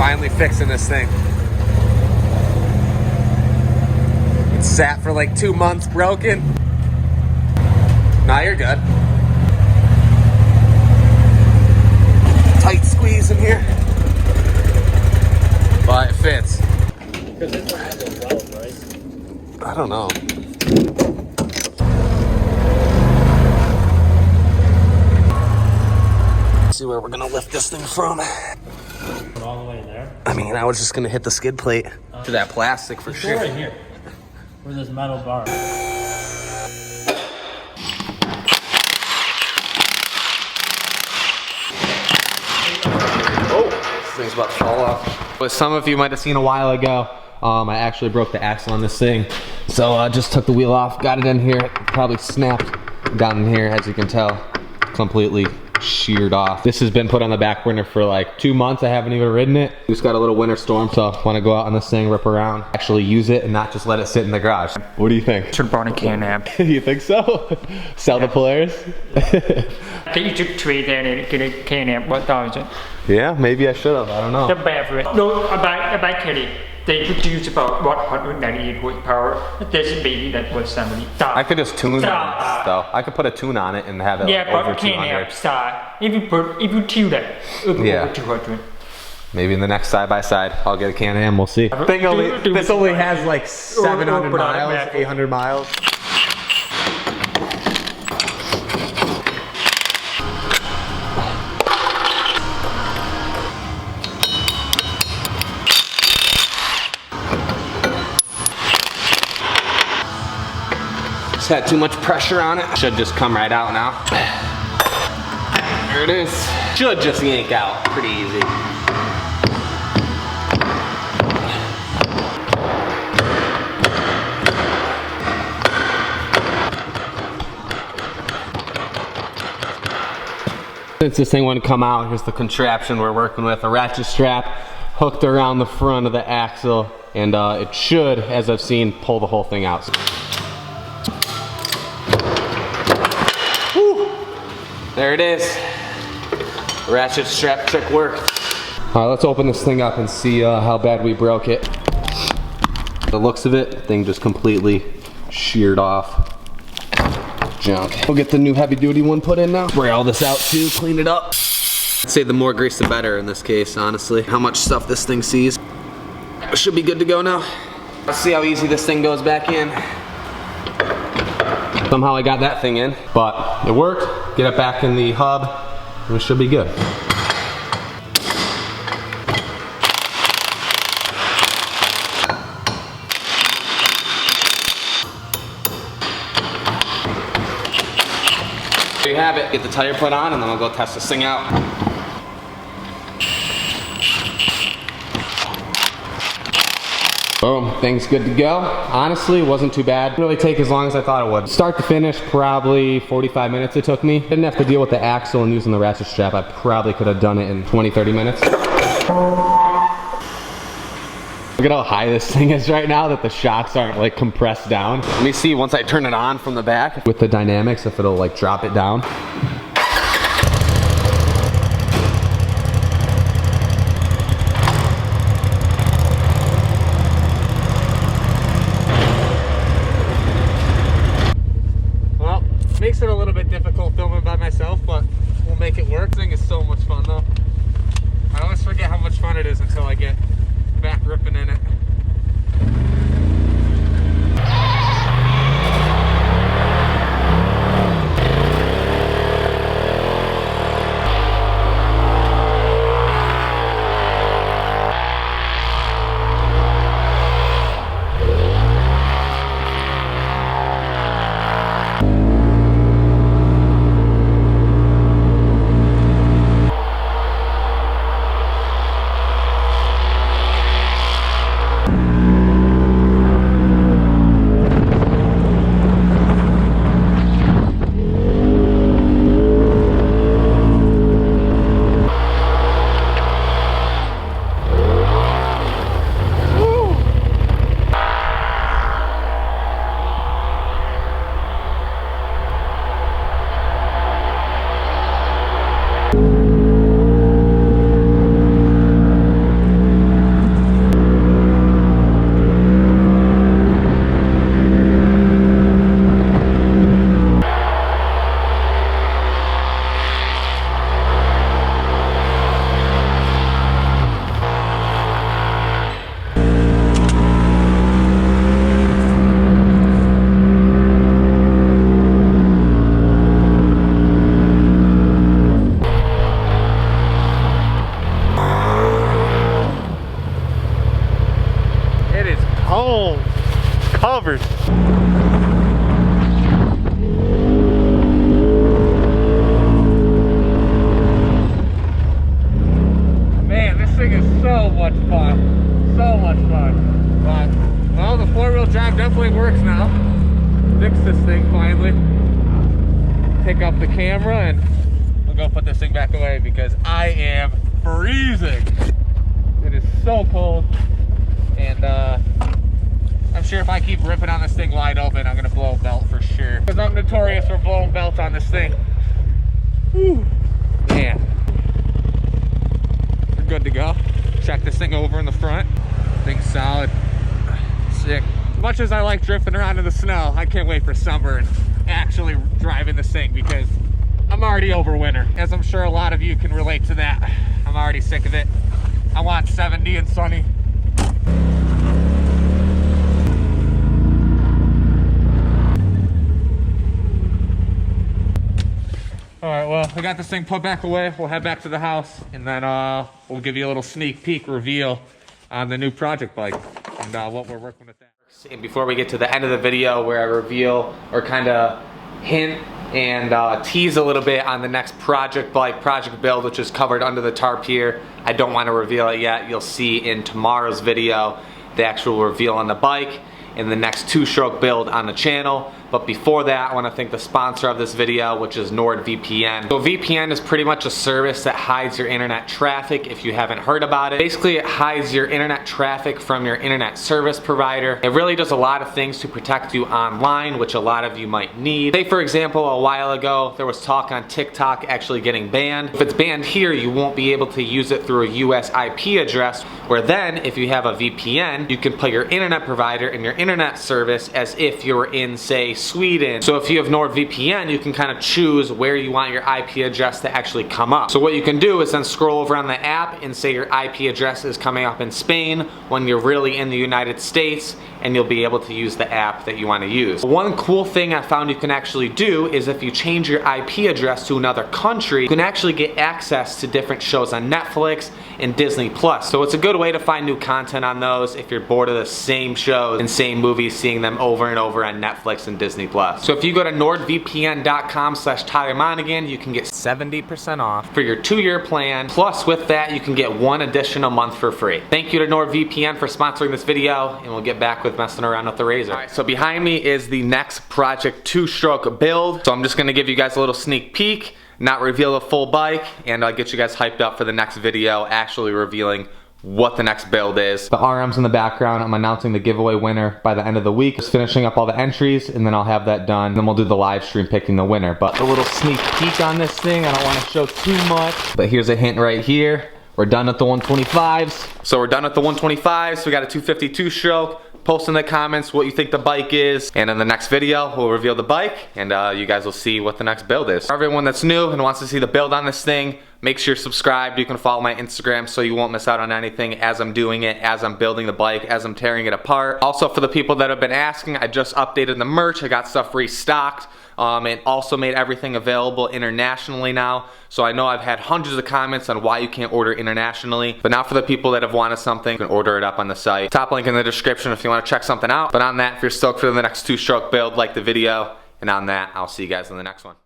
Finally fixing this thing. It sat for like 2 months broken. Nah, you're good. Tight squeeze in here. But it fits. Because this one has a weld, right? I don't know. Let's see where we're gonna lift this thing from. All the way there? I mean, I was just gonna hit the skid plate to that plastic for sure. Right here, where this metal bar. Oh, this thing's about to fall off. But some of you might have seen a while ago, I actually broke the axle on this thing. So I just took the wheel off, got it in here, probably snapped down in here, as you can tell, completely sheared off. This has been put on the back burner for like 2 months. I haven't even ridden it. We just got a little winter storm, so I want to go out on this thing, rip around, actually use it and not just let it sit in the garage. What do you think? Should buy a Can-Am. You think so? Sell the Polaris? You should trade that and get a Can-Am 1000. Yeah, maybe I should have. I don't know. The battery. No, a battery. They produce about 198 horsepower. This baby that was 70. I could just tune it though. I could put a tune on it and have it like over 200. Can-Am start. If you tune that, it will go over 200. Maybe in the next side-by-side, I'll get a Can-Am, we'll see. This only has like 700 miles, 800 miles. Just had too much pressure on it. Should just come right out now. There it is. Should just yank out pretty easy. Since this thing wouldn't come out, here's the contraption we're working with. A ratchet strap hooked around the front of the axle, and it should, as I've seen, pull the whole thing out. Whew. There it is. Ratchet strap trick worked. All right, let's open this thing up and see how bad we broke it. The looks of it, the thing just completely sheared off. Junk. We'll get the new heavy duty one put in now. Spray all this out too, clean it up. I'd say the more grease the better in this case, honestly. How much stuff this thing sees. Should be good to go now. Let's see how easy this thing goes back in. Somehow I got that thing in, but it worked. Get it back in the hub, and it should be good. There you have it. Get the tire put on and then we'll go test this thing out. Boom, thing's good to go. Honestly, it wasn't too bad. Didn't really take as long as I thought it would. Start to finish, probably 45 minutes it took me. Didn't have to deal with the axle and using the ratchet strap. I probably could have done it in 20, 30 minutes. Look at how high this thing is right now that the shocks aren't like compressed down. Let me see once I turn it on from the back with the dynamics if it'll like drop it down. Well, makes it a little bit difficult filming by myself, but we'll make it work. This thing is so much fun though. I always forget how much fun it is until I get back ripping in it. covered. Man, this thing is so much fun. So much fun. But, well, the four-wheel drive definitely works now. Fix this thing finally. Pick up the camera and we'll go put this thing back away because I am freezing. It is so cold. And I'm sure if I keep ripping on this thing wide open, I'm gonna blow a belt for sure. Because I'm notorious for blowing belts on this thing. Whew. Man. We're good to go. Check this thing over in the front. Thing's solid. Sick. As much as I like drifting around in the snow, I can't wait for summer and actually driving this thing because I'm already over winter. As I'm sure a lot of you can relate to that. I'm already sick of it. I want 70 and sunny. All right, well, we got this thing put back away. We'll head back to the house and then we'll give you a little sneak peek reveal on the new project bike and what we're working with that. And before we get to the end of the video where I reveal or kind of hint and tease a little bit on the next project bike, project build, which is covered under the tarp here. I don't want to reveal it yet. You'll see in tomorrow's video the actual reveal on the bike in the next two-stroke build on the channel. But before that, I want to thank the sponsor of this video, which is NordVPN. So VPN is pretty much a service that hides your internet traffic if you haven't heard about it. Basically, it hides your internet traffic from your internet service provider. It really does a lot of things to protect you online, which a lot of you might need. Say, for example, a while ago, there was talk on TikTok actually getting banned. If it's banned here, you won't be able to use it through a US IP address, where then, if you have a VPN, you can put your internet provider and your internet service as if you were in, say, Sweden. So if you have NordVPN, you can kind of choose where you want your IP address to actually come up. So what you can do is then scroll over on the app and say your IP address is coming up in Spain when you're really in the United States, and you'll be able to use the app that you want to use. One cool thing I found you can actually do is if you change your IP address to another country, you can actually get access to different shows on Netflix and Disney Plus. So it's a good way to find new content on those if you're bored of the same shows and same movies, seeing them over and over on Netflix and Disney Plus. So if you go to nordvpn.com/Tyler Monagan, you can get 70% off for your 2-year plan. Plus with that, you can get 1 additional month for free. Thank you to NordVPN for sponsoring this video, and we'll get back with messing around with the razor. All right, so behind me is the next project two-stroke build. So I'm just gonna give you guys a little sneak peek, not reveal the full bike, and I'll get you guys hyped up for the next video actually revealing what the next build is. The RM's in the background. I'm announcing the giveaway winner by the end of the week. Just finishing up all the entries, and then I'll have that done. Then we'll do the live stream picking the winner. But a little sneak peek on this thing. I don't want to show too much, but here's a hint right here. We're done at the 125s. So we're done at the 125s. We got a 252 stroke. Post in the comments what you think the bike is, and in the next video we'll reveal the bike, and you guys will see what the next build is. For everyone that's new and wants to see the build on this thing, make sure you're subscribed. You can follow my Instagram so you won't miss out on anything as I'm doing it, as I'm building the bike, as I'm tearing it apart. Also, for the people that have been asking, I just updated the merch. I got stuff restocked. And also made everything available internationally now. So I know I've had hundreds of comments on why you can't order internationally, but now for the people that have wanted something, you can order it up on the site. Top link in the description if you want to check something out. But on that, if you're stoked for the next two-stroke build, like the video. And on that, I'll see you guys in the next one.